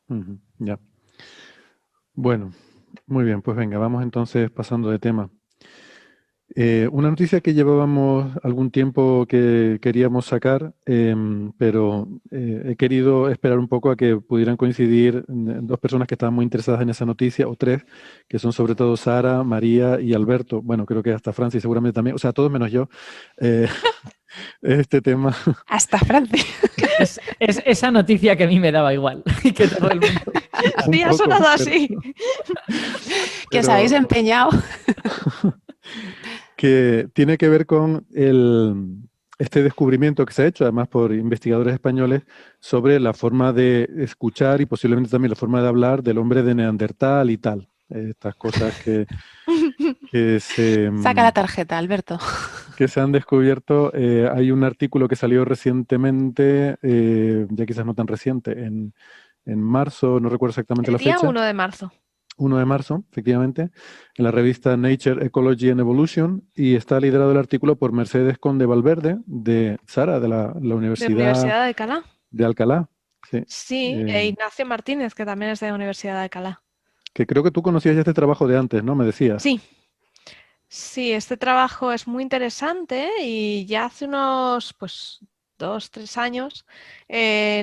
Ujú, ya. Bueno, muy bien, pues venga, vamos entonces pasando de tema. Una noticia que llevábamos algún tiempo que queríamos sacar, pero he querido esperar un poco a que pudieran coincidir dos personas que estaban muy interesadas en esa noticia, o tres, que son sobre todo Sara, María y Alberto. Bueno, creo que hasta Francis seguramente también, o sea, todos menos yo. Eh, este tema. Hasta Francia. Es esa noticia que a mí me daba igual y que todo el mundo. Un Así ha poco, sonado así. Que os habéis pero empeñado. que tiene que ver con este descubrimiento que se ha hecho, además por investigadores españoles, sobre la forma de escuchar y posiblemente también la forma de hablar del hombre de Neandertal y tal. Estas cosas que se, Saca la tarjeta, Alberto. que se han descubierto. Hay un artículo que salió recientemente, ya quizás no tan reciente, en marzo, no recuerdo exactamente El la día fecha, 1 de marzo. 1 de marzo, efectivamente, en la revista Nature Ecology and Evolution, y está liderado el artículo por Mercedes Conde Valverde, de Sara, de la De Universidad Universidad de Alcalá. de Alcalá. Sí. Sí, Eh, e Ignacio Martínez, que también es de la Universidad de Alcalá. que creo que tú conocías ya este trabajo de antes, ¿no? Me decías. Sí, sí, este trabajo es muy interesante y ya hace unos, pues, 2, 3 años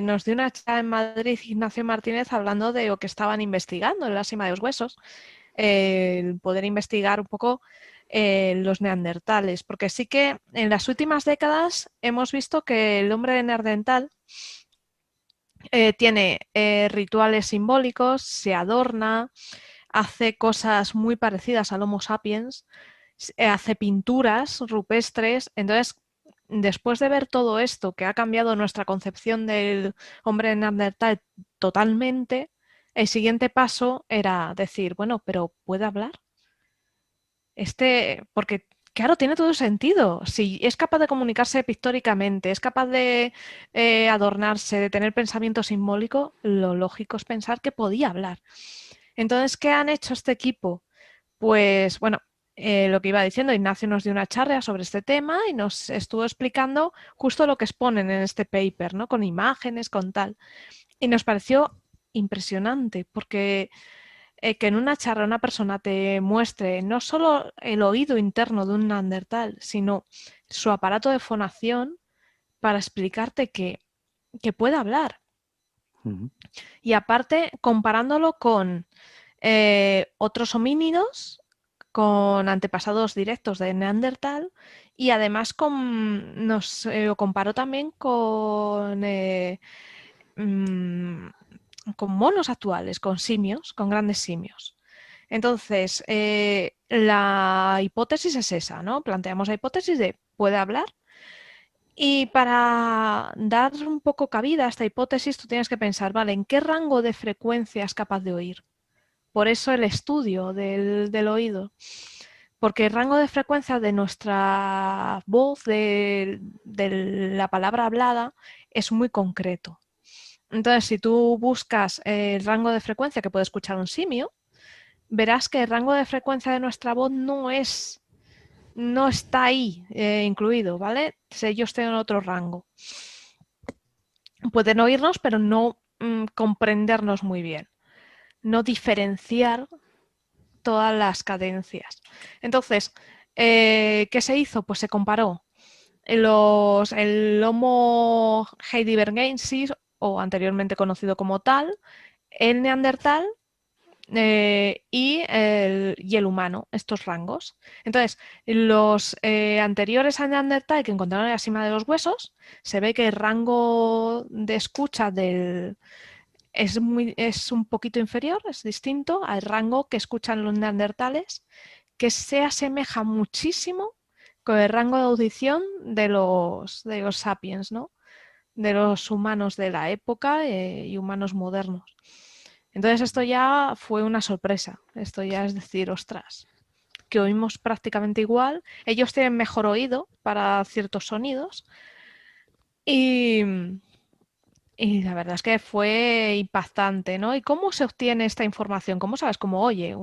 nos dio una charla en Madrid Ignacio Martínez hablando de lo que estaban investigando en la Sima de los Huesos, el poder investigar un poco los neandertales, porque sí que en las últimas décadas hemos visto que el hombre neandertal tiene rituales simbólicos, se adorna, hace cosas muy parecidas al Homo sapiens, hace pinturas rupestres. Entonces, después de ver todo esto que ha cambiado nuestra concepción del hombre neandertal totalmente, el siguiente paso era decir, bueno, pero ¿puede hablar? Porque claro, tiene todo sentido. Si es capaz de comunicarse pictóricamente, es capaz de adornarse, de tener pensamiento simbólico, lo lógico es pensar que podía hablar. Entonces, ¿qué han hecho este equipo? Pues bueno, lo que iba diciendo, Ignacio nos dio una charla sobre este tema y nos estuvo explicando justo lo que exponen en este paper, ¿no? Con imágenes, con tal. Y nos pareció impresionante porque que en una charla una persona te muestre no solo el oído interno de un neandertal, sino su aparato de fonación para explicarte que puede hablar. Ujú. Y aparte, comparándolo con otros homínidos, con antepasados directos de Neandertal, y además nos lo comparó también mm, con monos actuales, con simios, con grandes simios. Entonces, la hipótesis es esa, ¿no? Planteamos la hipótesis de ¿puede hablar? Y para dar un poco cabida a esta hipótesis, tú tienes que pensar, ¿vale? ¿En qué rango de frecuencia es capaz de oír? Por eso el estudio del oído. Porque el rango de frecuencia de nuestra voz, de la palabra hablada, es muy concreto. Entonces, si tú buscas el rango de frecuencia que puede escuchar un simio, verás que el rango de frecuencia de nuestra voz no está ahí incluido, ¿vale? Si ellos tienen otro rango. Pueden oírnos, pero no comprendernos muy bien, no diferenciar todas las cadencias. Entonces, ¿qué se hizo? Pues se comparó el Homo heidelbergensis, o anteriormente conocido como tal, el neandertal y el humano, estos rangos. Entonces, los anteriores a Neandertal que encontraron en la cima de los huesos, se ve que el rango de escucha es un poquito inferior, es distinto al rango que escuchan los neandertales, que se asemeja muchísimo con el rango de audición de los sapiens, ¿no? De los humanos de la época y humanos modernos. Entonces esto ya fue una sorpresa. Esto ya es decir, ostras, que oímos prácticamente igual. Ellos tienen mejor oído para ciertos sonidos y, y la verdad es que fue impactante, ¿no? ¿Y cómo se obtiene esta información? ¿Cómo sabes cómo oye?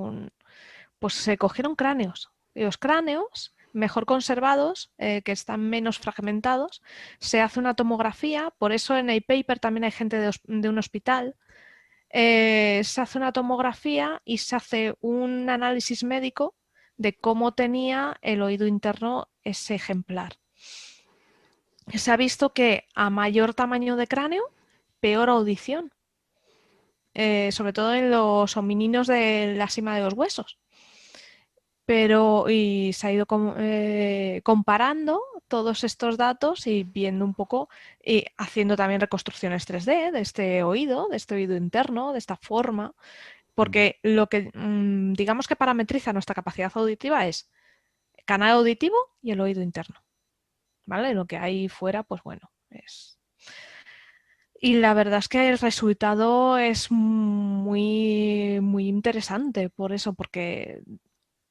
Pues se cogieron cráneos. Y los cráneos mejor conservados, que están menos fragmentados, se hace una tomografía. Por eso en el paper también hay gente de un hospital se hace una tomografía y se hace un análisis médico de cómo tenía el oído interno ese ejemplar. Se ha visto que a mayor tamaño de cráneo, peor audición, sobre todo en los homininos de la cima de los huesos. Y se ha ido comparando todos estos datos y viendo un poco, y haciendo también reconstrucciones 3D de este oído interno, de esta forma, porque lo que digamos que parametriza nuestra capacidad auditiva es el canal auditivo y el oído interno, ¿vale? Lo que hay fuera, pues bueno, es... Y la verdad es que el resultado es muy, muy interesante por eso, porque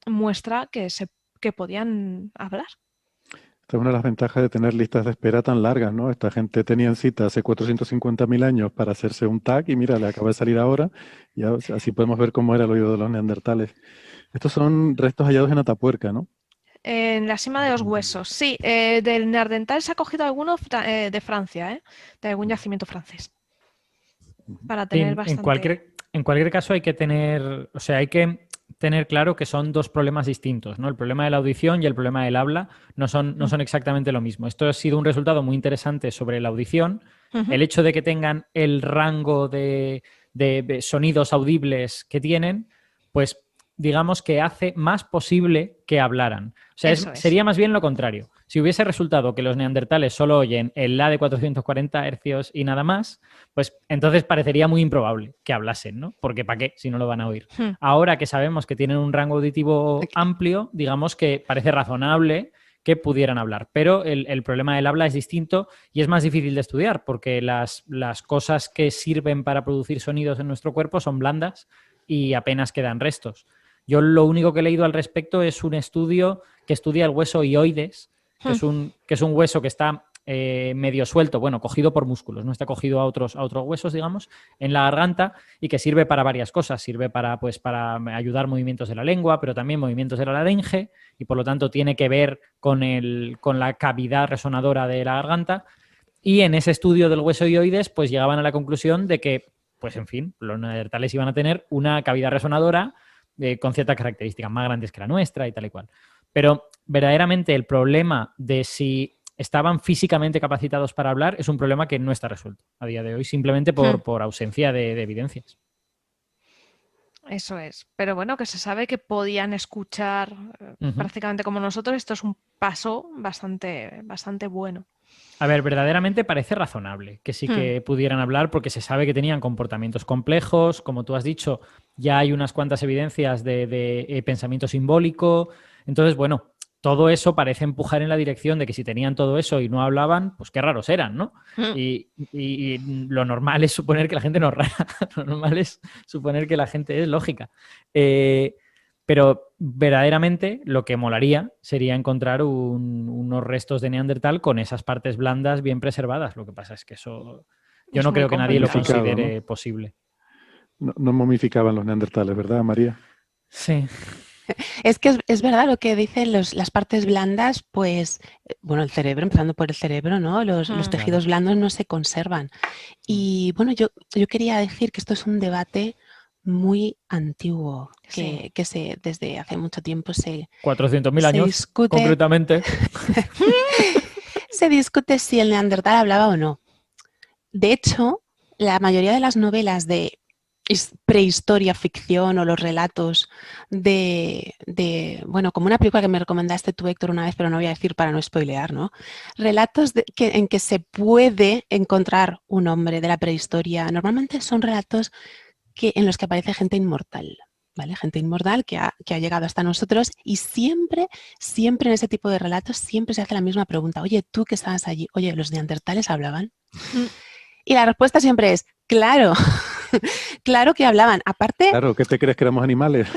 muestra que podían hablar. Esta es una de las ventajas de tener listas de espera tan largas, ¿no? Esta gente tenía cita hace 450.000 años para hacerse un TAC y mira, le acaba de salir ahora y así podemos ver cómo era el oído de los neandertales. Estos son restos hallados en Atapuerca, ¿no? En la cima de los huesos, sí. Del neandertal se ha cogido alguno de Francia, de algún yacimiento francés. Para tener En bastante... cualquier caso hay que tener, o sea, hay que tener claro que son dos problemas distintos, ¿no? El problema de la audición y el problema del habla no son exactamente lo mismo. Esto ha sido un resultado muy interesante sobre la audición. El hecho de que tengan el rango de sonidos audibles que tienen, pues digamos que hace más posible que hablaran. O sea, sería más bien lo contrario. Si hubiese resultado que los neandertales solo oyen el La de 440 hercios y nada más, pues entonces parecería muy improbable que hablasen, ¿no? Porque ¿para qué si no lo van a oír? Ahora que sabemos que tienen un rango auditivo amplio, digamos que parece razonable que pudieran hablar. Pero el problema del habla es distinto y es más difícil de estudiar porque las cosas que sirven para producir sonidos en nuestro cuerpo son blandas y apenas quedan restos. Yo lo único que he leído al respecto es un estudio que estudia el hueso hioides, que es un hueso que está medio suelto, bueno, cogido por músculos, no está cogido a otros huesos, digamos, en la garganta y que sirve para varias cosas. Sirve para ayudar movimientos de la lengua, pero también movimientos de la laringe y por lo tanto tiene que ver con la cavidad resonadora de la garganta. Y en ese estudio del hueso hioides, pues llegaban a la conclusión de que, pues en fin, los neandertales iban a tener una cavidad resonadora con ciertas características más grandes que la nuestra y tal y cual. Pero verdaderamente el problema de si estaban físicamente capacitados para hablar es un problema que no está resuelto a día de hoy, simplemente por ausencia de evidencias. Eso es. Pero bueno, que se sabe que podían escuchar prácticamente como nosotros. Esto es un paso bastante, bastante bueno. A ver, verdaderamente parece razonable que sí que pudieran hablar porque se sabe que tenían comportamientos complejos, como tú has dicho, ya hay unas cuantas evidencias de pensamiento simbólico. Entonces, bueno, todo eso parece empujar en la dirección de que si tenían todo eso y no hablaban, pues qué raros eran, ¿no? Y lo normal es suponer que la gente no es rara, lo normal es suponer que la gente es lógica. Pero verdaderamente lo que molaría sería encontrar unos restos de Neandertal con esas partes blandas bien preservadas. Lo que pasa es que eso yo no creo que nadie lo considere posible. No momificaban los neandertales, ¿verdad, María? Sí. Es que es verdad lo que dicen las partes blandas, pues, bueno, el cerebro, empezando por el cerebro, ¿no? Los tejidos blandos no se conservan. Y bueno, yo quería decir que esto es un debate muy antiguo, que desde hace mucho tiempo 400.000 años, discute, concretamente. Se discute si el neandertal hablaba o no. De hecho, la mayoría de las novelas de prehistoria, ficción o los relatos bueno, como una película que me recomendaste tú, Héctor, una vez, pero no voy a decir para no spoilear, ¿no? Relatos en que se puede encontrar un hombre de la prehistoria. Normalmente son relatos en los que aparece gente inmortal, ¿vale? Gente inmortal que ha llegado hasta nosotros y siempre en ese tipo de relatos siempre se hace la misma pregunta. Oye, tú que estabas allí, oye, ¿los neandertales hablaban? Y la respuesta siempre es, claro. Claro que hablaban. Aparte... Claro, ¿qué te crees que éramos animales?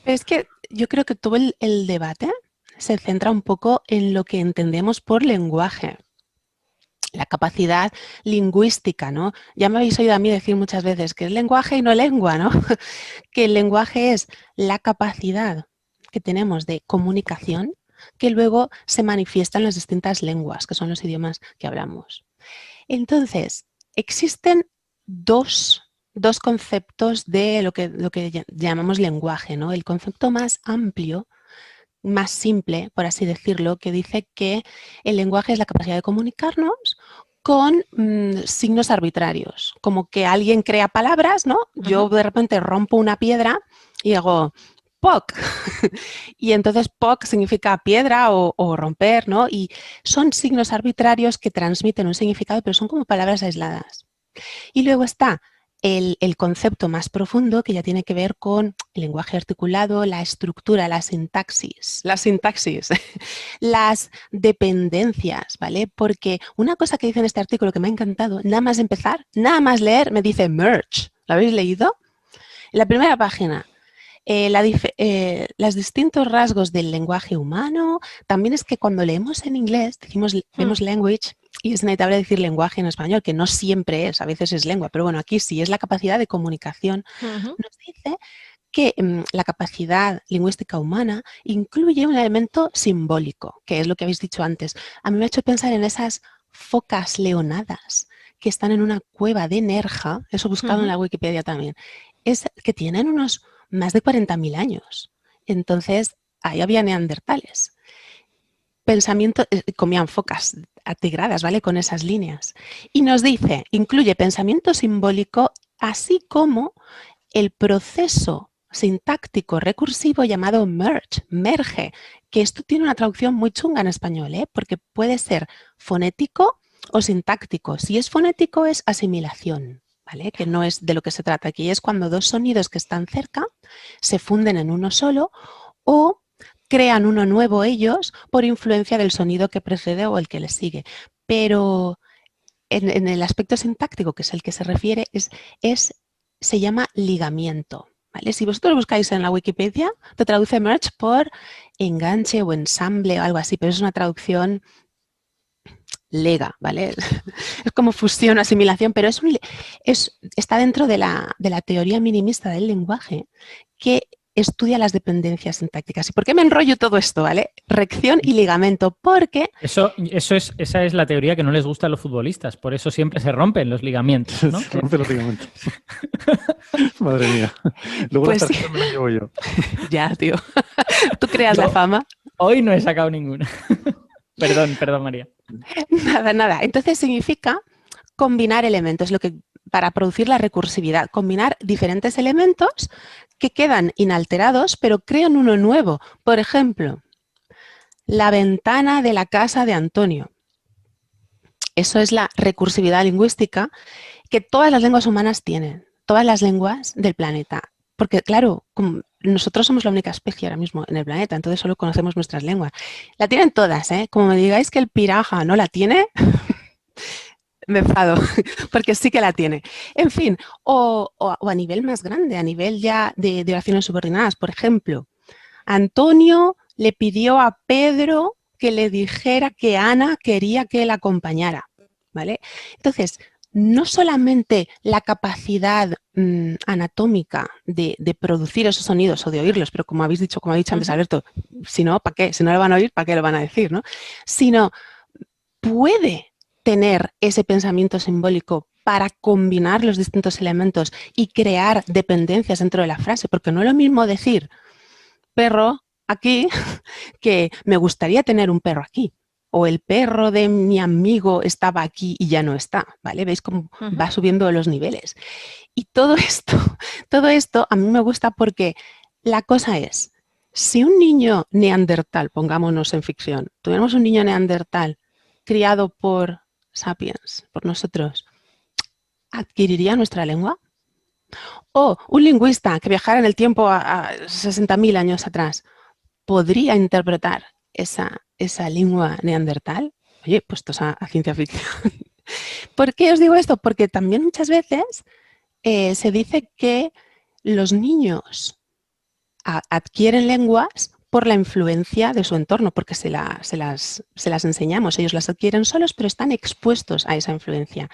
Es que yo creo que todo el debate se centra un poco en lo que entendemos por lenguaje. La capacidad lingüística, ¿no? Ya me habéis oído a mí decir muchas veces que es lenguaje y no lengua, ¿no? Que el lenguaje es la capacidad que tenemos de comunicación que luego se manifiesta en las distintas lenguas, que son los idiomas que hablamos. Entonces, existen dos dos conceptos de lo que llamamos lenguaje, ¿no? El concepto más amplio, más simple, por así decirlo, que dice que el lenguaje es la capacidad de comunicarnos con signos arbitrarios, como que alguien crea palabras, ¿no? Yo de repente rompo una piedra y hago POC, y entonces POC significa piedra o romper, ¿no? Y son signos arbitrarios que transmiten un significado, pero son como palabras aisladas. Y luego está el concepto más profundo que ya tiene que ver con el lenguaje articulado, la estructura, la sintaxis, las dependencias, ¿vale? Porque una cosa que dice en este artículo que me ha encantado, nada más empezar, nada más leer, me dice merge. ¿Lo habéis leído? En la primera página. Los distintos rasgos del lenguaje humano. También es que cuando leemos en inglés, vemos language y es inevitable decir lenguaje en español, que no siempre es, a veces es lengua, pero bueno, aquí sí, es la capacidad de comunicación. Nos dice que la capacidad lingüística humana incluye un elemento simbólico, que es lo que habéis dicho antes. A mí me ha hecho pensar en esas focas leonadas que están en una cueva de Nerja, eso buscado en la Wikipedia también, es que tienen unos más de 40.000 años. Entonces, ahí había neandertales. Pensamiento, comían focas atigradas, ¿vale? Con esas líneas. Y nos dice, incluye pensamiento simbólico, así como el proceso sintáctico recursivo llamado merge, que esto tiene una traducción muy chunga en español, ¿eh? Porque puede ser fonético o sintáctico. Si es fonético es asimilación, ¿vale? Que no es de lo que se trata aquí, es cuando dos sonidos que están cerca se funden en uno solo o crean uno nuevo ellos por influencia del sonido que precede o el que le sigue. Pero en el aspecto sintáctico, que es el que se refiere, se llama ligamiento, ¿vale? Si vosotros buscáis en la Wikipedia, te traduce merge por enganche o ensamble o algo así, pero es una traducción lega, ¿vale? Es como fusión, asimilación, pero está dentro de la teoría minimista del lenguaje que estudia las dependencias sintácticas. ¿Y por qué me enrollo todo esto, vale? Rección y ligamento, porque... Esa es la teoría que no les gusta a los futbolistas, por eso siempre se rompen los ligamentos, ¿no? Se rompen los ligamentos. Madre mía. Luego pues las tarjetas me las llevo yo. Ya, tío. Tú creas la fama. Hoy no he sacado ninguna. Perdón, María. Nada. Entonces significa combinar elementos, para producir la recursividad, combinar diferentes elementos que quedan inalterados, pero crean uno nuevo. Por ejemplo, la ventana de la casa de Antonio. Eso es la recursividad lingüística que todas las lenguas humanas tienen, todas las lenguas del planeta. Porque, claro, nosotros somos la única especie ahora mismo en el planeta, entonces solo conocemos nuestras lenguas. La tienen todas, ¿eh? Como me digáis que el piraja no la tiene, me enfado, porque sí que la tiene. En fin, o a nivel más grande, a nivel ya de oraciones subordinadas. Por ejemplo, Antonio le pidió a Pedro que le dijera que Ana quería que la acompañara, ¿vale? Entonces, no solamente la capacidad anatómica de producir esos sonidos o de oírlos, pero como ha dicho antes Alberto, si no, ¿para qué? Si no lo van a oír, ¿para qué lo van a decir, no? Sino puede tener ese pensamiento simbólico para combinar los distintos elementos y crear dependencias dentro de la frase, porque no es lo mismo decir perro aquí que me gustaría tener un perro aquí, o el perro de mi amigo estaba aquí y ya no está, ¿vale? ¿Veis cómo va subiendo los niveles? Y todo esto a mí me gusta porque la cosa es, si un niño neandertal, pongámonos en ficción, tuviéramos un niño neandertal criado por Sapiens, por nosotros, ¿adquiriría nuestra lengua? O un lingüista que viajara en el tiempo a 60.000 años atrás, ¿podría interpretar esa lengua neandertal? Oye, puestos a ciencia ficción. ¿Por qué os digo esto? Porque también muchas veces se dice que los niños adquieren lenguas por la influencia de su entorno, porque se las enseñamos. Ellos las adquieren solos, pero están expuestos a esa influencia.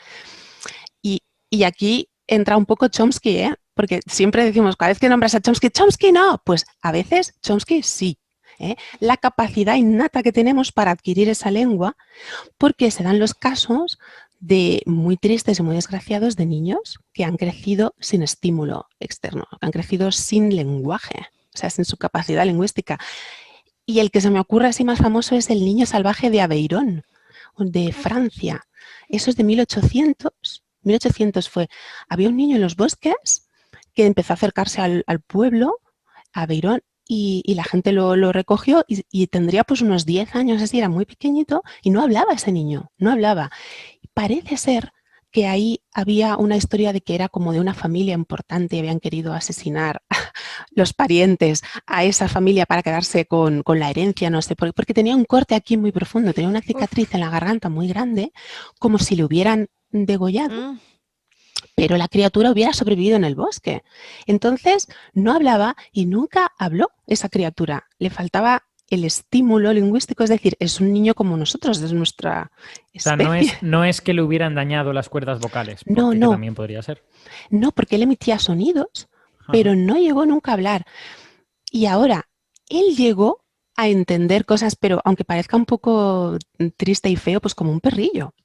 Y aquí entra un poco Chomsky, ¿eh? Porque siempre decimos, cada vez que nombras a Chomsky, Chomsky no, pues a veces Chomsky sí. La capacidad innata que tenemos para adquirir esa lengua, porque se dan los casos de muy tristes y muy desgraciados de niños que han crecido sin estímulo externo, que han crecido sin lenguaje, o sea, sin su capacidad lingüística. Y el que se me ocurre así más famoso es el niño salvaje de Aveyron, de Francia. Eso es de 1800. 1800 fue. Había un niño en los bosques que empezó a acercarse al pueblo, a Aveyron, y la gente lo recogió y tendría pues unos 10 años, así, era muy pequeñito y no hablaba ese niño, no hablaba. Parece ser que ahí había una historia de que era como de una familia importante y habían querido asesinar los parientes a esa familia para quedarse con la herencia, no sé, porque tenía un corte aquí muy profundo, tenía una cicatriz en la garganta muy grande, como si le hubieran degollado, pero la criatura hubiera sobrevivido en el bosque. Entonces no hablaba y nunca habló esa criatura, le faltaba el estímulo lingüístico, es decir, es un niño como nosotros, es nuestra especie. O sea, no es que le hubieran dañado las cuerdas vocales, porque No, que no. también podría ser. No, porque él emitía sonidos, pero no llegó nunca a hablar. Y ahora, él llegó a entender cosas, pero aunque parezca un poco triste y feo, pues como un perrillo.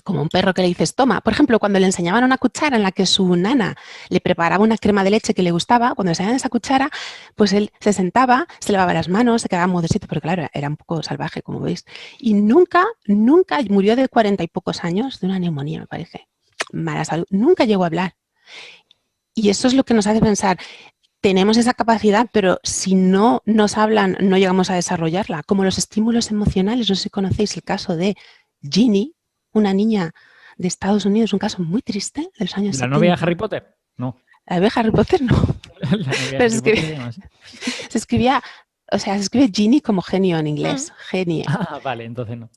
Como un perro que le dices, toma. Por ejemplo, cuando le enseñaban una cuchara en la que su nana le preparaba una crema de leche que le gustaba, cuando le enseñaban esa cuchara, pues él se sentaba, se lavaba las manos, se quedaba modosito, pero claro, era un poco salvaje, como veis. Y nunca murió de 40 y pocos años de una neumonía, me parece. Mala salud. Nunca llegó a hablar. Y eso es lo que nos hace pensar, tenemos esa capacidad, pero si no nos hablan, no llegamos a desarrollarla. Como los estímulos emocionales, no sé si conocéis el caso de Ginny, una niña de Estados Unidos, un caso muy triste de los años 70. ¿La novia de Harry Potter? No. La novia de Harry Potter no. La novia de Pero Harry Potter se llama así. se escribía, o sea, se escribe Ginny como genio en inglés, genie. Ah, vale, entonces no.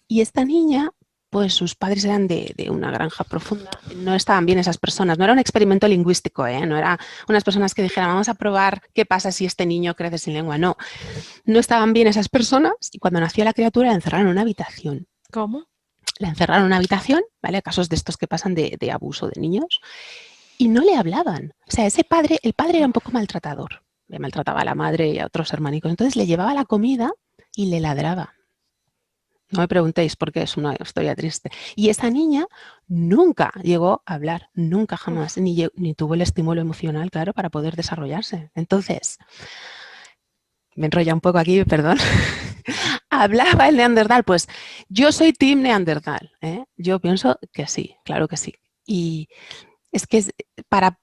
Y esta niña, pues sus padres eran de una granja profunda, no estaban bien esas personas, no era un experimento lingüístico, no era unas personas que dijeran, vamos a probar qué pasa si este niño crece sin lengua, no estaban bien esas personas y cuando nació la criatura la encerraron en una habitación. ¿Cómo? La encerraron en una habitación, ¿vale? Casos de estos que pasan de abuso de niños y no le hablaban, o sea, el padre era un poco maltratador, le maltrataba a la madre y a otros hermanicos, entonces le llevaba la comida y le ladraba. No me preguntéis porque es una historia triste. Y esa niña nunca llegó a hablar, nunca jamás, ni tuvo el estímulo emocional, claro, para poder desarrollarse. Entonces, me enrolla un poco aquí, perdón. ¿Hablaba el neandertal? Pues yo soy team neandertal, ¿eh? Yo pienso que sí, claro que sí. Y es que para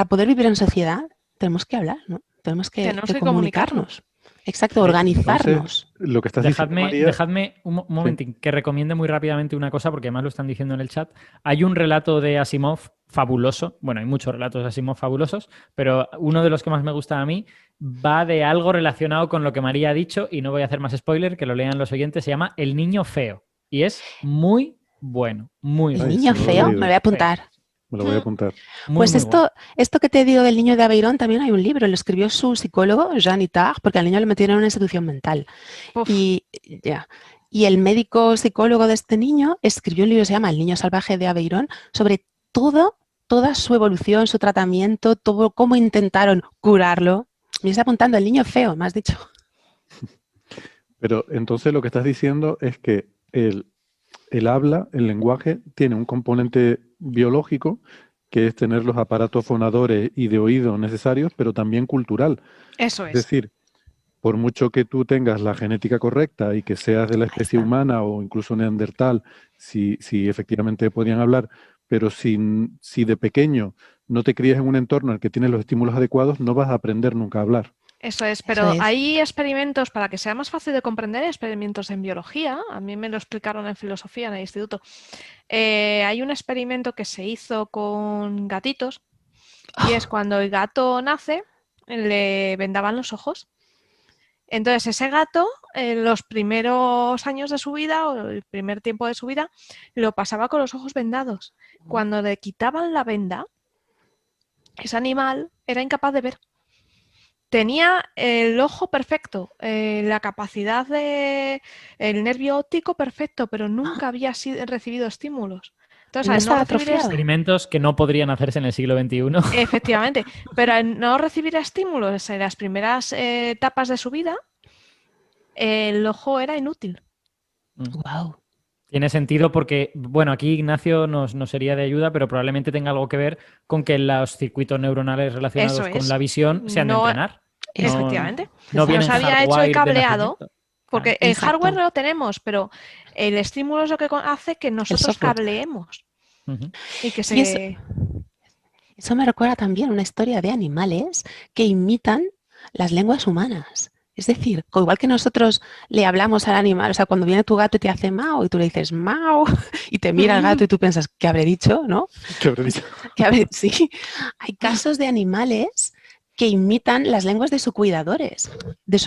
poder vivir en sociedad tenemos que hablar, ¿no? Tenemos que comunicarnos. Exacto, organizarnos. Entonces, lo que estás diciendo, María... Dejadme un momentín, que recomiende muy rápidamente una cosa, porque además lo están diciendo en el chat. Hay un relato de Asimov fabuloso, bueno, hay muchos relatos de Asimov fabulosos, pero uno de los que más me gusta a mí va de algo relacionado con lo que María ha dicho, y no voy a hacer más spoiler, que lo lean los oyentes, se llama El niño feo, y es muy bueno, muy bueno. ¿El niño feo? Me lo voy a apuntar. Me lo voy a apuntar. Pues esto que te digo del niño de Aveyron, también hay un libro, lo escribió su psicólogo, Jean Itard, porque al niño le metieron en una institución mental. Y el médico psicólogo de este niño escribió un libro que se llama El niño salvaje de Aveyron, sobre toda su evolución, su tratamiento, todo cómo intentaron curarlo. Me está apuntando el niño feo, me has dicho. Pero entonces lo que estás diciendo es que el habla, el lenguaje, tiene un componente biológico, que es tener los aparatos fonadores y de oído necesarios, pero también cultural. Eso es. Es decir, por mucho que tú tengas la genética correcta y que seas de la especie humana o incluso neandertal, si efectivamente podían hablar, pero si de pequeño no te crías en un entorno en el que tienes los estímulos adecuados, no vas a aprender nunca a hablar. Eso es, pero hay experimentos, para que sea más fácil de comprender, experimentos en biología, a mí me lo explicaron en filosofía en el instituto. Hay un experimento que se hizo con gatitos y es cuando el gato nace, le vendaban los ojos. Entonces ese gato, en los primeros años de su vida o el primer tiempo de su vida, lo pasaba con los ojos vendados. Cuando le quitaban la venda, ese animal era incapaz de ver. Tenía el ojo perfecto, la capacidad el nervio óptico perfecto, pero nunca había recibido estímulos. Entonces, al no recibir experimentos que no podrían hacerse en el siglo XXI. Efectivamente, pero al no recibir estímulos en las primeras etapas de su vida, el ojo era inútil. Wow. Tiene sentido porque, bueno, aquí Ignacio nos sería de ayuda, pero probablemente tenga algo que ver con que los circuitos neuronales relacionados Eso con es. la visión se han de No, entrenar. efectivamente. No No vienen se había hecho el hardwired de cableado, nacimiento. porque Claro. el Exacto. hardware lo tenemos, pero el estímulo es lo que hace que nosotros software. cableemos Ujú. y que Y eso, se... eso me recuerda también una historia de animales que imitan las lenguas humanas. Es decir, igual que nosotros le hablamos al animal, o sea, cuando viene tu gato y te hace mao y tú le dices mao y te mira el gato y tú piensas, ¿qué habré dicho? ¿No? ¿Qué habré dicho? Sí, hay casos de animales que imitan las lenguas de sus cuidadores,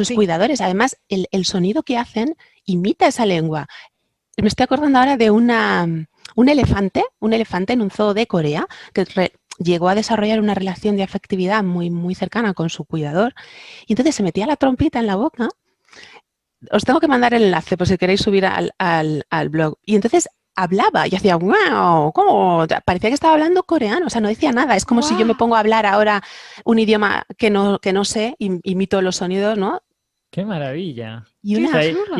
Sí. Además, el sonido que hacen imita esa lengua. Me estoy acordando ahora de un elefante en un zoo de Corea que llegó a desarrollar una relación de afectividad muy, muy cercana con su cuidador y entonces se metía la trompita en la boca. Os tengo que mandar el enlace por si queréis subir al blog. Y entonces hablaba y hacía wow, ¿cómo? Parecía que estaba hablando coreano, o sea, no decía nada. Es como si yo me ¡Guau! pongo a hablar ahora un idioma que no sé, imito los sonidos, ¿no? ¡Qué maravilla! Y ¡Qué O sea, chulo!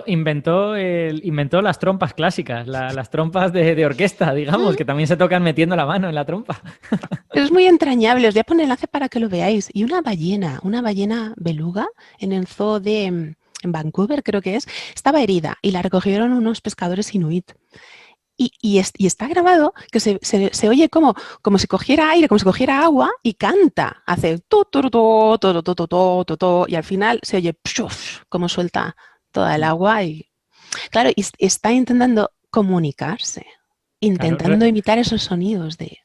inventó las trompas clásicas, las trompas de orquesta, digamos, que también se tocan metiendo la mano en la trompa. es muy entrañable. Os voy a poner el enlace para que lo veáis. Y una ballena beluga en el zoo en Vancouver, creo que es, estaba herida y la recogieron unos pescadores inuit. Y está grabado que se oye como si cogiera aire, como si cogiera agua y canta. Hace tu, tu, tu, tu, tu, tu, tu, tu, tu, tu, y al final se oye pshuf, como suelta toda el agua. Y claro, y está intentando comunicarse, Claro, intentando imitar esos sonidos de...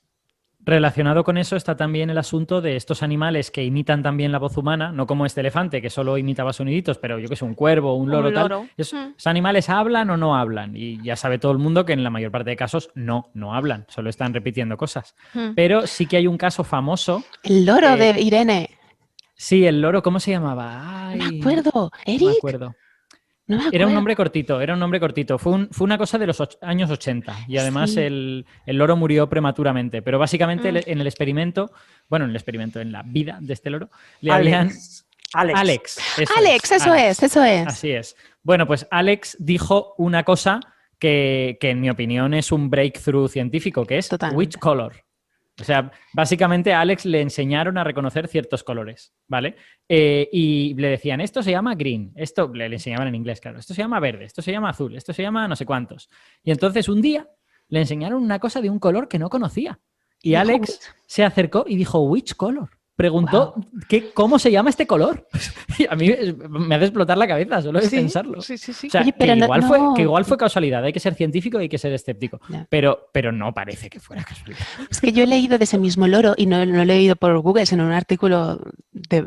relacionado con eso está también el asunto de estos animales que imitan también la voz humana, no como este elefante que solo imitaba soniditos, pero yo que sé, un cuervo, un loro, Un tal. loro. ¿Esos animales hablan o no hablan? Y ya sabe todo el mundo que en la mayor parte de casos no hablan, solo están repitiendo cosas. Pero sí que hay un caso famoso. El loro de Irene. Sí, el loro, ¿cómo se llamaba? No me Ay, acuerdo. no me Eric, acuerdo. no me Era un acuerdo. nombre cortito. Fue una cosa de los años 80 y además Sí. el loro murió prematuramente. Pero básicamente en el experimento, en la vida de este loro, le habían... Alex, Alex, eso es. Así es. Bueno, pues Alex dijo una cosa que en mi opinión es un breakthrough científico, que es Totalmente. which color. O sea, básicamente a Alex le enseñaron a reconocer ciertos colores, ¿vale? Y le decían, esto se llama green, esto le enseñaban en inglés, claro, esto se llama verde, esto se llama azul, esto se llama no sé cuántos. Y entonces un día le enseñaron una cosa de un color que no conocía. Y dijo, Alex se acercó y dijo, which color? Preguntó, wow. ¿cómo se llama este color? Y a mí me hace explotar la cabeza solo de Sí, pensarlo. sí. O sea, Oye, que pero igual fue casualidad, hay que ser científico y hay que ser escéptico, Ya. pero no parece que fuera casualidad. Es que yo he leído de ese mismo loro, y no lo he leído por Google, sino en un artículo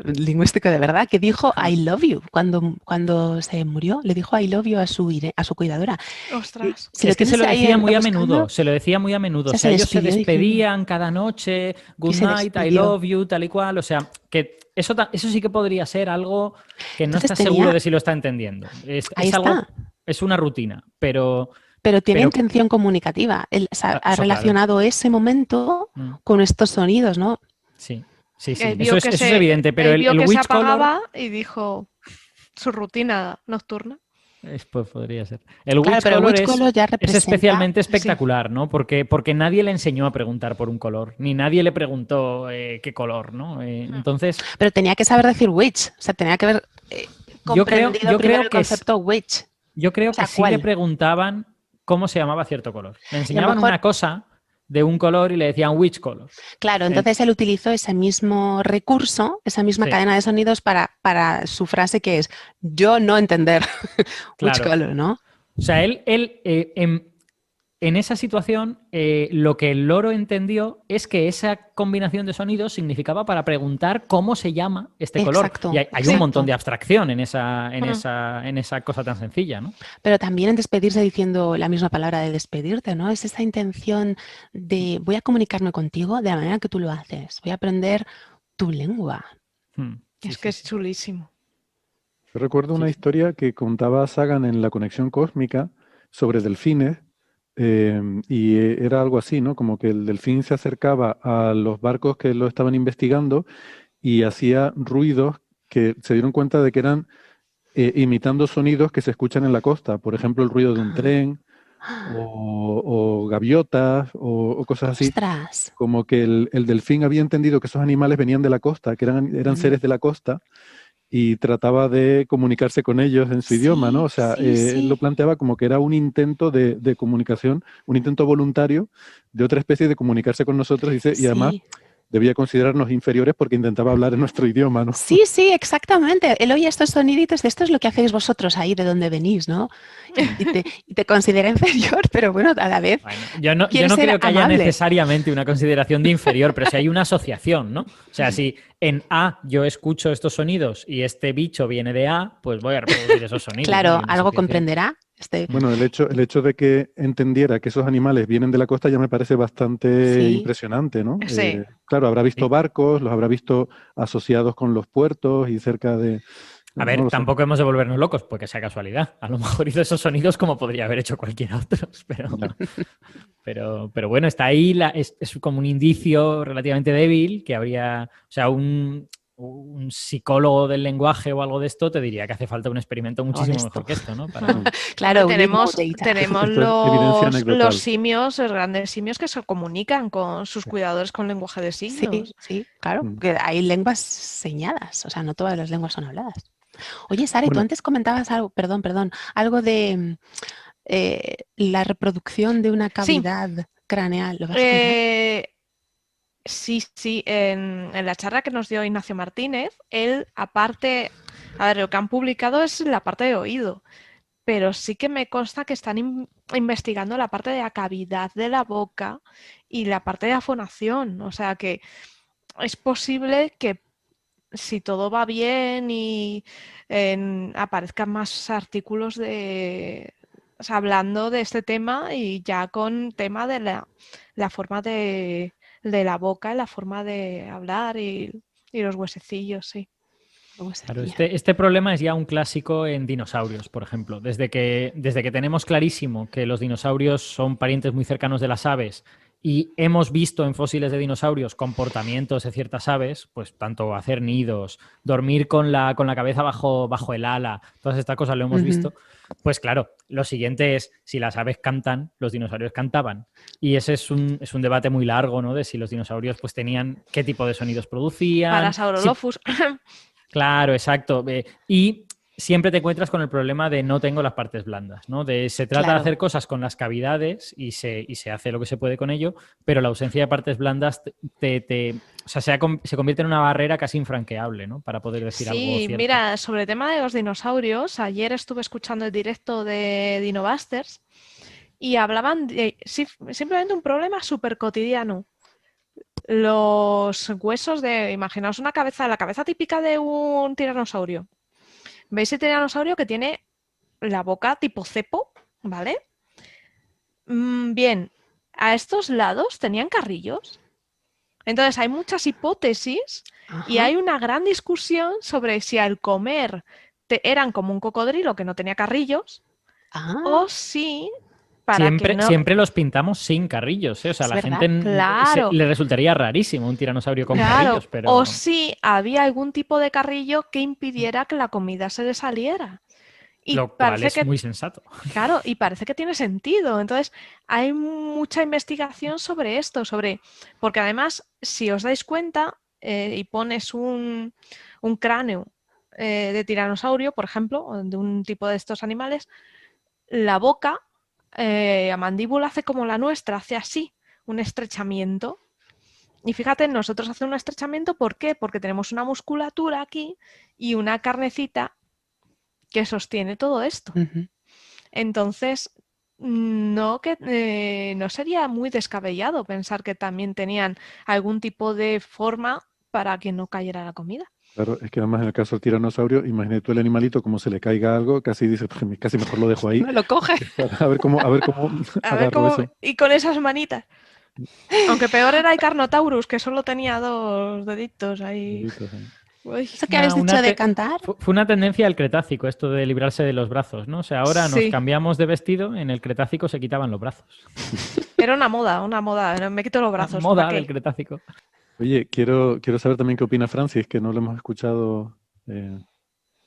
lingüístico de verdad, que dijo I love you. Cuando se murió, le dijo I love you a su cuidadora. Ostras. Si lo Es que se tienes lo ahí decía muy a buscando, menudo, se lo decía muy a menudo. o O sea, sea, ellos se despidió despedían cada noche, good se night, I despidió. love you, tal y cual. O sea, que eso sí que podría ser algo que no Entonces estás seguro de si lo está entendiendo. Ahí Es algo, está. es una rutina, pero Pero tiene pero- intención comunicativa. Él ha eso, claro. relacionado ese momento Mm, con estos sonidos, ¿no? Sí, sí. Él vio Eso es evidente, pero él vio el que se which color apagaba y dijo su rutina nocturna. pues podría ser. El Claro, which pero el color which color ya es representa... especialmente espectacular, ¿no? Porque nadie le enseñó a preguntar por un color, ni nadie le preguntó qué color, ¿no? Entonces, Pero tenía que saber decir which, o sea, tenía que haber comprendido yo primero creo el que concepto which. yo creo O sea, que sí le ¿cuál? preguntaban cómo se llamaba cierto color. Le Y a lo enseñaban mejor, una cosa de un color y le decían which color. claro, entonces él utilizó ese mismo recurso, esa misma Sí, cadena de sonidos para su frase que es yo no entender which claro. color, ¿no? O sea, él en esa situación, lo que el loro entendió es que esa combinación de sonidos significaba para preguntar cómo se llama este color. Exacto, Y hay un exacto. montón de abstracción en esa cosa tan sencilla, ¿no? Pero también en despedirse diciendo la misma palabra de despedirte, ¿no? Es esa intención de voy a comunicarme contigo de la manera que tú lo haces, voy a aprender tu lengua. Sí, Es que sí, es chulísimo. Yo recuerdo una historia que contaba Sagan en La Conexión Cósmica sobre delfines, y era algo así, ¿no? Como que el delfín se acercaba a los barcos que lo estaban investigando y hacía ruidos que se dieron cuenta de que eran imitando sonidos que se escuchan en la costa. Por ejemplo, el ruido de un tren o gaviotas o cosas así. Ostras. Como que el delfín había entendido que esos animales venían de la costa, que eran seres de la costa, y trataba de comunicarse con ellos en su idioma, ¿no? O sea, él lo planteaba como que era un intento de comunicación, un intento voluntario de otra especie de comunicarse con nosotros, dice, y además Sí. debía considerarnos inferiores porque intentaba hablar en nuestro idioma, ¿no? Sí, sí, exactamente. Él oye estos soniditos de esto es lo que hacéis vosotros ahí de donde venís, ¿no? Y te considera inferior, pero bueno, a la vez Bueno, yo no quiere ser creo que haya amable. necesariamente una consideración de inferior, pero si hay una asociación, ¿no? O sea, si en A yo escucho estos sonidos y este bicho viene de A, pues voy a reproducir esos sonidos. ¿no? Claro, Hay una algo asociación. comprenderá. Bueno, el hecho de que entendiera que esos animales vienen de la costa ya me parece bastante Sí. impresionante, ¿no? Sí. Claro, habrá visto Sí. barcos, los habrá visto asociados con los puertos y cerca de... A no ver, lo sé. tampoco hemos de volvernos locos, porque sea casualidad. A lo mejor hizo esos sonidos como podría haber hecho cualquier otro, Ya. pero bueno, está ahí, es como un indicio relativamente débil que habría, o sea, un psicólogo del lenguaje o algo de esto te diría que hace falta un experimento muchísimo esto. mejor que esto, ¿no? Claro, we need more Tenemos, data. tenemos Esto es evidencia los anecdotal. simios, los grandes simios que se comunican con sus cuidadores con lenguaje de Sí, signos. sí, claro, Mm. que hay lenguas señadas, o sea, no todas las lenguas son habladas. Oye, Sara, y tú Bueno. antes comentabas algo, perdón, algo de la reproducción de una Sí. cavidad craneal. ¿Lo vas a contar? Sí, en la charla que nos dio Ignacio Martínez, él aparte, a ver, lo que han publicado es la parte de oído, pero sí que me consta que están investigando la parte de la cavidad de la boca y la parte de la fonación, o sea que es posible que si todo va bien y aparezcan más artículos o sea, hablando de este tema y ya con tema de la forma de la boca, la forma de hablar y los huesecillos, sí. Claro, este problema es ya un clásico en dinosaurios, por ejemplo. Desde que tenemos clarísimo que los dinosaurios son parientes muy cercanos de las aves y hemos visto en fósiles de dinosaurios comportamientos de ciertas aves, pues tanto hacer nidos, dormir con la cabeza bajo el ala, todas estas cosas lo hemos visto, pues claro, lo siguiente es, si las aves cantan, los dinosaurios cantaban. Y ese es un debate muy largo, ¿no? De si los dinosaurios pues tenían, qué tipo de sonidos producían. Parasaurolophus. Claro, exacto. Y siempre te encuentras con el problema de no tengo las partes blandas, ¿no? Se trata de hacer cosas con las cavidades y se hace lo que se puede con ello, pero la ausencia de partes blandas o sea, se convierte en una barrera casi infranqueable, ¿no? Para poder decir algo cierto. Sí, mira, sobre el tema de los dinosaurios, ayer estuve escuchando el directo de Dinobusters y hablaban de simplemente un problema súper cotidiano. Los huesos imaginaos la cabeza típica de un tiranosaurio. ¿Veis el tiranosaurio que tiene la boca tipo cepo? ¿Vale? Bien, a estos lados tenían carrillos. Entonces hay muchas hipótesis y hay una gran discusión sobre si al comer eran como un cocodrilo que no tenía carrillos o si... Siempre los pintamos sin carrillos, ¿eh? O sea, a la gente le resultaría rarísimo un tiranosaurio con carrillos, pero... O si había algún tipo de carrillo que impidiera que la comida se le saliera. Y lo cual es muy sensato. Claro, y parece que tiene sentido. Entonces, hay mucha investigación sobre esto, porque además, si os dais cuenta y pones un cráneo de tiranosaurio, por ejemplo, de un tipo de estos animales, la boca, la mandíbula hace como la nuestra, hace así, un estrechamiento. Y fíjate, nosotros hacemos un estrechamiento, ¿por qué? Porque tenemos una musculatura aquí y una carnecita que sostiene todo esto. Entonces, no sería muy descabellado pensar que también tenían algún tipo de forma para que no cayera la comida. Claro, es que además en el caso del tiranosaurio, imagínate tú el animalito, como se le caiga algo, casi dice, pues, casi mejor lo dejo ahí. No lo coge. A ver cómo agarro eso. Y con esas manitas. Aunque peor era el Carnotaurus, que solo tenía 2 deditos ahí. ¿Eso que habéis dicho de cantar? Fue una tendencia del Cretácico, esto de librarse de los brazos, ¿no? O sea, ahora nos cambiamos de vestido, en el Cretácico se quitaban los brazos. Era una moda, me quito los brazos. Una moda del Cretácico. Oye, quiero saber también qué opina Francis, que no lo hemos escuchado. No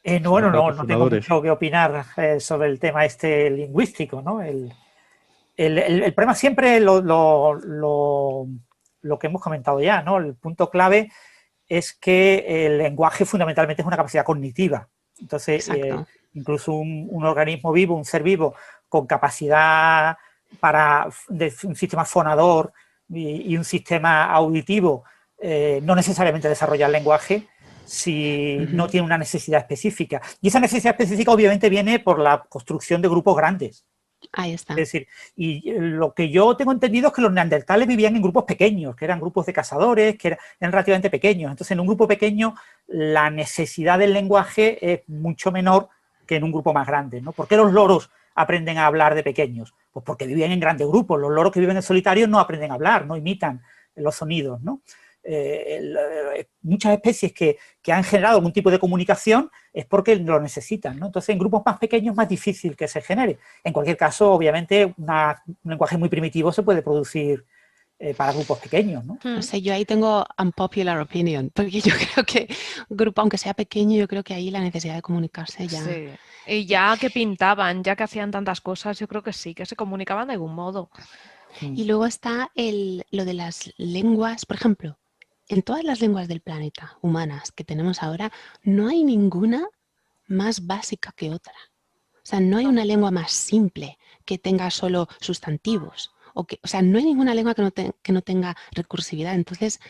tengo mucho que opinar sobre el tema lingüístico, ¿no? el problema siempre lo que hemos comentado ya, ¿no? El punto clave es que el lenguaje fundamentalmente es una capacidad cognitiva. Entonces, incluso un organismo vivo, un ser vivo con capacidad de un sistema fonador y un sistema auditivo, no necesariamente desarrolla el lenguaje si no tiene una necesidad específica. Y esa necesidad específica obviamente viene por la construcción de grupos grandes. Ahí está. Es decir, y lo que yo tengo entendido es que los neandertales vivían en grupos pequeños, que eran grupos de cazadores, que eran relativamente pequeños. Entonces, en un grupo pequeño, la necesidad del lenguaje es mucho menor que en un grupo más grande, ¿no? ¿Por qué los loros aprenden a hablar de pequeños? Pues porque viven en grandes grupos. Los loros que viven en solitario no aprenden a hablar, no imitan los sonidos, ¿no? Muchas especies que han generado algún tipo de comunicación es porque lo necesitan, ¿no? Entonces, en grupos más pequeños es más difícil que se genere. En cualquier caso, obviamente, un lenguaje muy primitivo se puede producir para grupos pequeños, ¿no? No sé, yo ahí tengo unpopular opinion, porque yo creo que un grupo, aunque sea pequeño, yo creo que ahí la necesidad de comunicarse ya... Sí. Y ya que pintaban, ya que hacían tantas cosas, yo creo que sí, que se comunicaban de algún modo. Y luego está lo de las lenguas, por ejemplo, en todas las lenguas del planeta humanas que tenemos ahora, no hay ninguna más básica que otra. O sea, no hay una lengua más simple que tenga solo sustantivos. O sea, no hay ninguna lengua que no tenga recursividad. Entonces,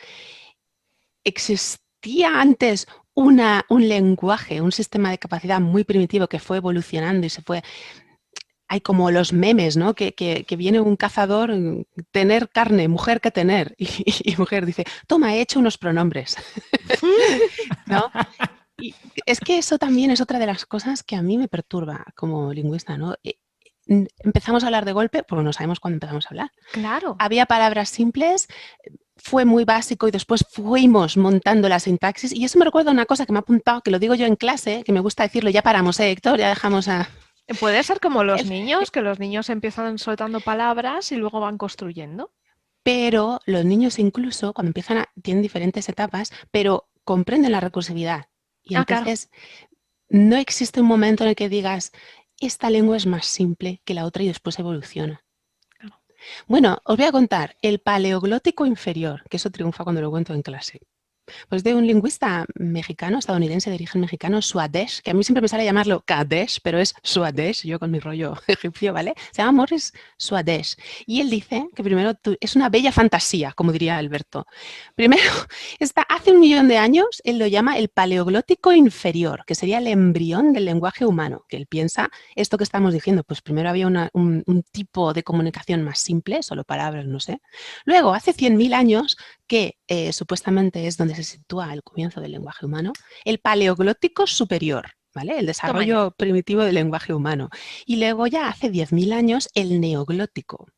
existía antes un lenguaje, un sistema de capacidad muy primitivo que fue evolucionando y se fue... Hay como los memes, ¿no? Que viene un cazador, tener carne, mujer que tener. Y mujer dice, toma, he hecho unos pronombres. ¿No? Y es que eso también es otra de las cosas que a mí me perturba como lingüista, ¿no? Empezamos a hablar de golpe porque no sabemos cuándo empezamos a hablar. Claro. Había palabras simples, fue muy básico y después fuimos montando la sintaxis. Y eso me recuerda a una cosa que me ha apuntado, que lo digo yo en clase, que me gusta decirlo. Ya paramos, Héctor, ya dejamos a... Puede ser como los niños, que los niños empiezan soltando palabras y luego van construyendo. Pero los niños incluso, cuando empiezan tienen diferentes etapas, pero comprenden la recursividad. Y entonces no existe un momento en el que digas, esta lengua es más simple que la otra y después evoluciona. Claro. Bueno, os voy a contar el paleoglótico inferior, que eso triunfa cuando lo cuento en clase. Pues de un lingüista mexicano, estadounidense de origen mexicano, Swadesh, que a mí siempre me sale llamarlo Kadesh, pero es Swadesh, yo con mi rollo egipcio, ¿vale? Se llama Morris Swadesh. Y él dice que primero es una bella fantasía, como diría Alberto. Primero, hace 1 millón de años, él lo llama el paleoglótico inferior, que sería el embrión del lenguaje humano, que él piensa esto que estamos diciendo, pues primero había un tipo de comunicación más simple, solo palabras, no sé. Luego, hace 100.000 años, que supuestamente es donde se sitúa el comienzo del lenguaje humano, el paleoglótico superior, ¿vale? El desarrollo primitivo del lenguaje humano. Y luego ya hace 10.000 años el neoglótico,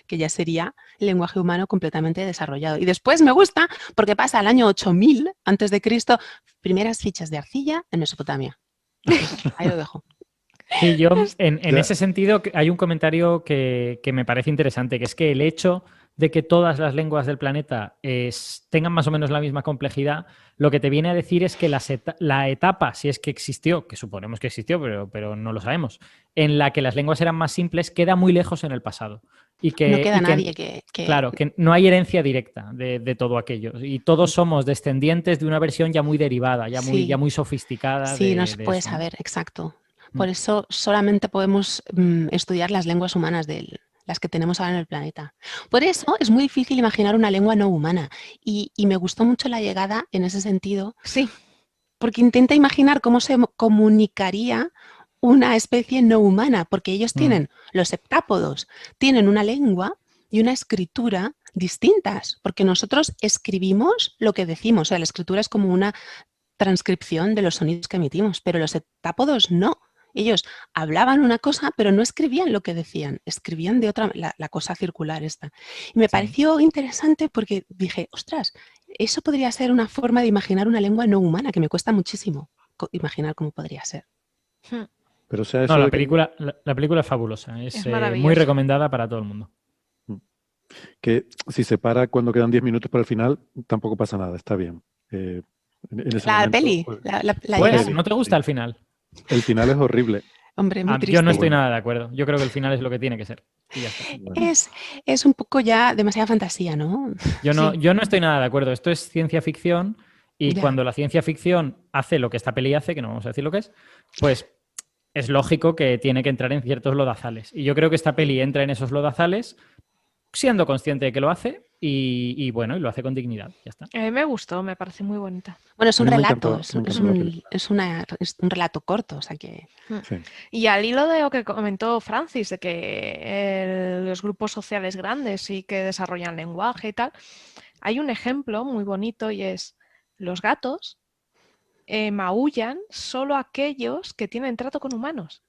que ya sería el lenguaje humano completamente desarrollado. Y después me gusta porque pasa al año 8000 a.C., primeras fichas de arcilla en Mesopotamia. Ahí lo dejo. Sí, yo en ese sentido hay un comentario que me parece interesante, que es que el hecho de que todas las lenguas del planeta tengan más o menos la misma complejidad, lo que te viene a decir es que la etapa, si es que existió, que suponemos que existió, pero no lo sabemos, en la que las lenguas eran más simples, queda muy lejos en el pasado. Y que, no queda nadie que... Claro, que no hay herencia directa de todo aquello. Y todos somos descendientes de una versión ya muy derivada, ya muy sofisticada. Sí, no se puede saber, exacto. Por eso solamente podemos estudiar las lenguas humanas las que tenemos ahora en el planeta. Por eso es muy difícil imaginar una lengua no humana. Y me gustó mucho la llegada en ese sentido. Sí. Porque intenta imaginar cómo se comunicaría una especie no humana, porque ellos tienen, los heptápodos, tienen una lengua y una escritura distintas, porque nosotros escribimos lo que decimos. O sea, la escritura es como una transcripción de los sonidos que emitimos, pero los heptápodos no. Ellos hablaban una cosa, pero no escribían lo que decían, escribían de otra, la cosa circular esta. Y me pareció interesante porque dije, ostras, eso podría ser una forma de imaginar una lengua no humana, que me cuesta muchísimo imaginar cómo podría ser. Pero, o sea, eso la película es fabulosa, es muy recomendada para todo el mundo. Que si se para cuando quedan 10 minutos para el final, tampoco pasa nada, está bien. La peli, pues, ¿no te gusta el final? El final es horrible. Hombre, muy triste. Yo no estoy nada de acuerdo. Yo creo que el final es lo que tiene que ser. Y ya está. Bueno. Es un poco ya demasiada fantasía, ¿no? Yo no, Sí. yo no estoy nada de acuerdo. Esto es ciencia ficción y Ya. cuando la ciencia ficción hace lo que esta peli hace, que no vamos a decir lo que es, pues es lógico que tiene que entrar en ciertos lodazales. Y yo creo que esta peli entra en esos lodazales siendo consciente de que lo hace y bueno, y lo hace con dignidad. Ya está. A mí me gustó, me parece muy bonita. Bueno, es A un mí me relato, encantó, me encantó la peli. es un relato corto, o sea que... Sí. Y al hilo de lo que comentó Francis, de que los grupos sociales grandes y que desarrollan lenguaje y tal, hay un ejemplo muy bonito y es los gatos maullan solo aquellos que tienen trato con humanos.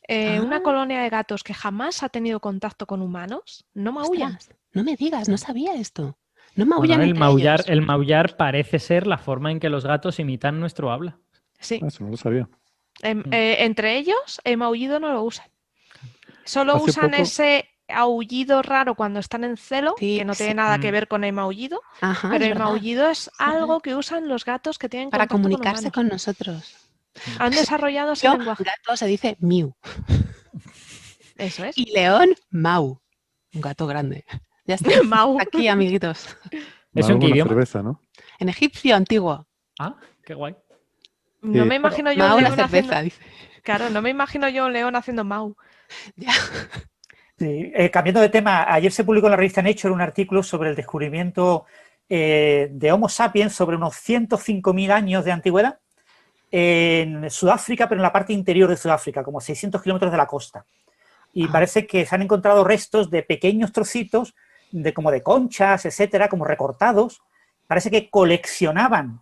Una colonia de gatos que jamás ha tenido contacto con humanos no maullan. Ostras, no me digas, no sabía esto. No Bueno, maullan entre ellos. el maullar parece ser la forma en que los gatos imitan nuestro habla. Sí. Eso no lo sabía. Entre ellos, el maullido no lo usan. Solo Hace usan poco- ese aullido raro cuando están en celo, Sí, que no tiene sí. nada que ver con el maullido, Ajá, pero es el verdad. maullido es algo que usan los gatos que tienen Para contacto comunicarse con con humanos. nosotros. Han desarrollado ese Yo, lenguaje. gato se dice miu. Eso es. Y león, mau. Un gato grande. Ya está. Mau. Aquí, amiguitos. ¿Eso en qué Una idioma? cerveza, ¿no? En egipcio antiguo. Ah, qué guay. No me imagino yo Mau un una león cerveza, haciendo... dice. Claro, no me imagino yo un león haciendo mau. Ya. Sí, cambiando de tema, ayer se publicó en la revista Nature un artículo sobre el descubrimiento de Homo sapiens sobre unos 105.000 años de antigüedad en Sudáfrica, pero en la parte interior de Sudáfrica, como 600 kilómetros de la costa. Y parece que se han encontrado restos de pequeños trocitos como de conchas, etcétera, como recortados. Parece que coleccionaban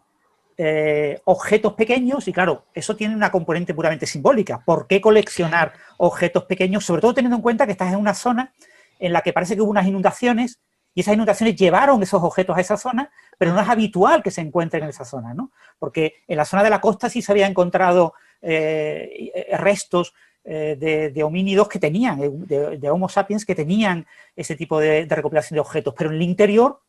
objetos pequeños y claro, eso tiene una componente puramente simbólica. ¿Por qué coleccionar objetos pequeños? Sobre todo teniendo en cuenta que estás en una zona en la que parece que hubo unas inundaciones y esas inundaciones llevaron esos objetos a esa zona, pero no es habitual que se encuentren en esa zona, ¿no? Porque en la zona de la costa sí se había encontrado restos de homínidos que tenían, de Homo sapiens que tenían ese tipo de recopilación de objetos, pero en el interior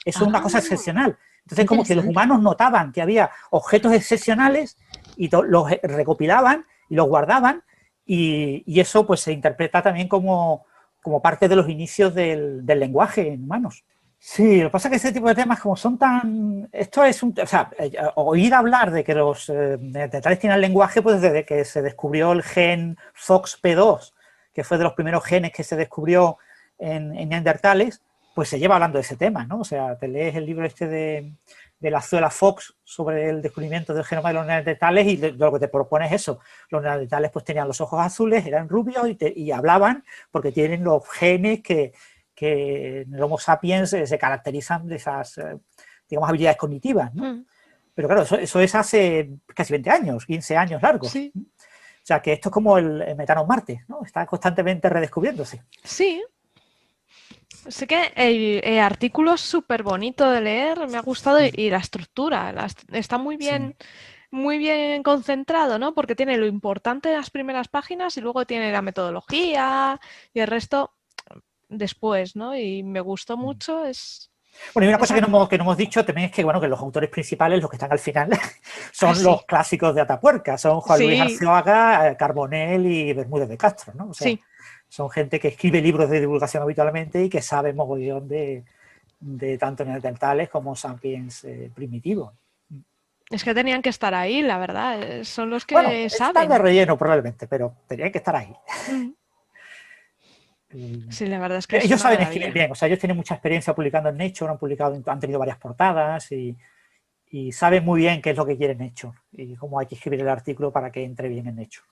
eso es una cosa excepcional. Entonces, como que los humanos notaban que había objetos excepcionales y los recopilaban y los guardaban y eso pues se interpreta también como parte de los inicios del lenguaje en humanos. Sí, lo que pasa es que este tipo de temas como son tan... Esto es un... O sea, oír hablar de que los neandertales tienen lenguaje pues desde que se descubrió el gen FOXP2, que fue de los primeros genes que se descubrió en neandertales, pues se lleva hablando de ese tema, ¿no? O sea, te lees el libro este de la Zuela Fox sobre el descubrimiento del genoma de los neandertales y lo que te propone es eso. Los neandertales pues tenían los ojos azules, eran rubios y hablaban porque tienen los genes que en el Homo sapiens se caracterizan de esas, digamos, habilidades cognitivas, ¿no? Pero claro, eso es hace casi 20 años, 15 años largos. Sí. O sea, que esto es como el metano en Marte, ¿no? Está constantemente redescubriéndose. Sí. Sé que el artículo es súper bonito de leer, me ha gustado y la estructura está muy bien concentrado, ¿no? Porque tiene lo importante de las primeras páginas y luego tiene la metodología y el resto después, ¿no? Y me gustó mucho. Bueno, y una cosa que no hemos dicho también es que, bueno, que los autores principales, los que están al final, son los clásicos de Atapuerca, son Juan Luis Arceaga, Carbonell y Bermúdez de Castro, ¿no? O sea, son gente que escribe libros de divulgación habitualmente y que sabe mogollón de tanto neandertales como sapiens primitivos. Es que tenían que estar ahí, la verdad. Son los que saben. Están de relleno probablemente, pero tenían que estar ahí. Sí, la verdad es que ellos saben escribir bien, o sea, ellos tienen mucha experiencia publicando en Nature, han tenido varias portadas y saben muy bien qué es lo que quieren Nature y cómo hay que escribir el artículo para que entre bien en Nature.